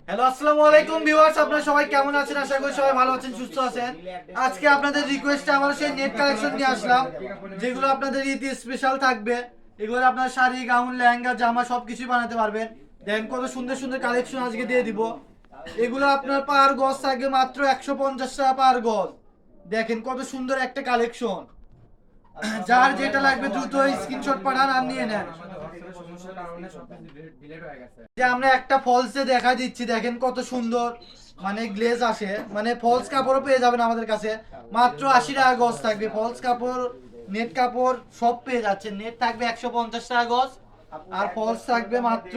Hello, আসসালামু আলাইকুম viewers, আপনারা সবাই কেমন আছেন? আশা করি সবাই ভালো আছেন, সুস্থ আছেন। আজকে আপনাদের রিকোয়েস্টে আমার সেই নেট কালেকশন নিয়ে আসলাম, যেগুলো আপনাদের ঈদ স্পেশাল থাকবে। এগুলো আপনার শাড়ি, গাউন, লেহেঙ্গা, জামা সবকিছু বানাতে পারবেন। দেখেন কত সুন্দর সুন্দর কালেকশন আজকে দিয়ে দিব। এগুলো আপনার পার গজ থাকবে মাত্র 150 টাকা পার গজ। দেখেন কত সুন্দর একটা কালেকশন। যার যেটা লাগবে দ্রুত স্ক্রিনশট পাঠান আর নিয়ে নেন। যে আমরা একটা ফলসে দেখা দিচ্ছি, দেখেন কত সুন্দর মানে গ্লেজ আসে, মানে ফলস কাপড়ও পেয়ে যাবেন আমাদের কাছে। মাত্র 80 টাকা গজ থাকবে ফলস কাপড়, নেট কাপড় সব পেয়ে যাচ্ছেন। নেট থাকবে 150 টাকা গজ আর ফলস থাকবে মাত্র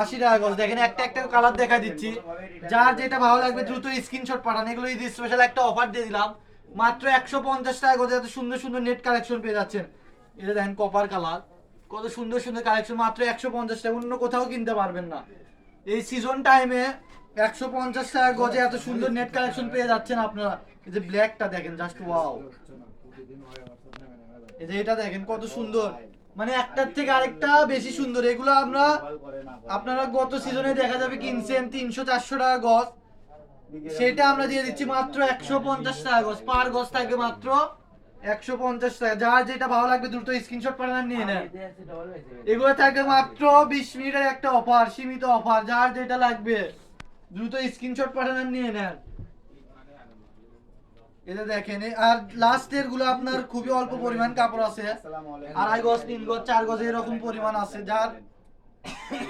80 টাকা গজ। দেখেন একটা একটা কালার দেখা দিচ্ছি, যার যেটা ভালো লাগবে দ্রুত স্ক্রিনশট পাঠান। এগুলো ঈদ স্পেশাল একটা অফার দিয়ে দিলাম, মাত্র 150 টাকা গজে এত সুন্দর সুন্দর নেট কালেকশন পেয়ে যাচ্ছেন। এটা দেখেন কপার কালার, কত সুন্দর সুন্দর কালেকশন, মাত্র 150 টাকা, অন্য কোথাও কিনতে পারবেন না। এই সিজন টাইমে 150 টাকা গজে এত সুন্দর নেট কালেকশন পেয়ে যাচ্ছেন আপনারা। এই যে ব্ল্যাকটা দেখেন, জাস্ট ওয়াও। এই যে এটা দেখেন কত সুন্দর, মানে একটার থেকে আরেকটা বেশি সুন্দর। এগুলো আমরা আপনারা গত সিজনে দেখা যাবে কিনছেন 300-400 টাকা গজ, সেটা আমরা দিয়ে দিচ্ছি মাত্র 150 টাকা গজ। পার গজ থাকবে মাত্র 150 টাকা। যার যেটা ভালো লাগবে দ্রুত স্ক্রিনশট পাঠান নিয়ে নেন। এগুলো থাকবে মাত্র 20 মিনিটের একটা অফার, সীমিত অফার। যার যেটা লাগবে দ্রুত স্ক্রিনশট পাঠান নিয়ে নেন। এটা দেখেন, আর লাস্টের গুলো আপনার খুবই অল্প পরিমাণ কাপড় আছে, 2.5 গজ, 3 গজ, 4 গজ এরকম পরিমাণ আছে। যার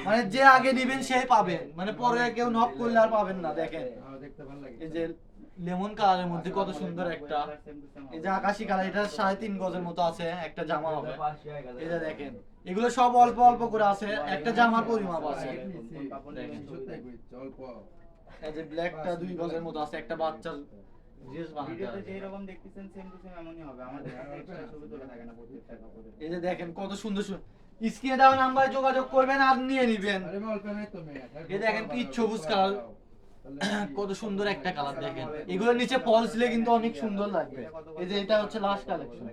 মানে যে আগে নিবেন সেই পাবেন, মানে পরে কেউ নক করলে আর পাবেন না। দেখেন এই যে লেমন কালারের মধ্যে কত সুন্দর একটা, এই যে আকাশি কালার, এটা 3.5 গজের মতো আছে, একটা জামা হবে। এই যে দেখেন এগুলো সব অল্প অল্প করে আছে, একটা জামার পরিমাপ আছে। এই যে ব্ল্যাকটা 2 গজের মতো আছে, একটা বাচ্চার ড্রেস বানাতে হবে। যেরকম দেখতেছেন সেম টু সেম এমনই হবে। আমাদের কাছে এক্সট্রা ছবি তোলা থাকে না প্রত্যেকটা কাপড়ে। এই যে দেখেন কত সুন্দর সুন্দর, স্ক্রিনে দেওয়া নাম্বারে যোগাযোগ করবেন আর নিয়ে নেবেন। এই দেখেন পিচ সবুজ কালার, কত সুন্দর একটা কালার। দেখেন এগুলোর নিচে ফলস দিলে কিন্তু অনেক সুন্দর লাগবে। এই যে এটা হচ্ছে লাস্ট কালেকশন।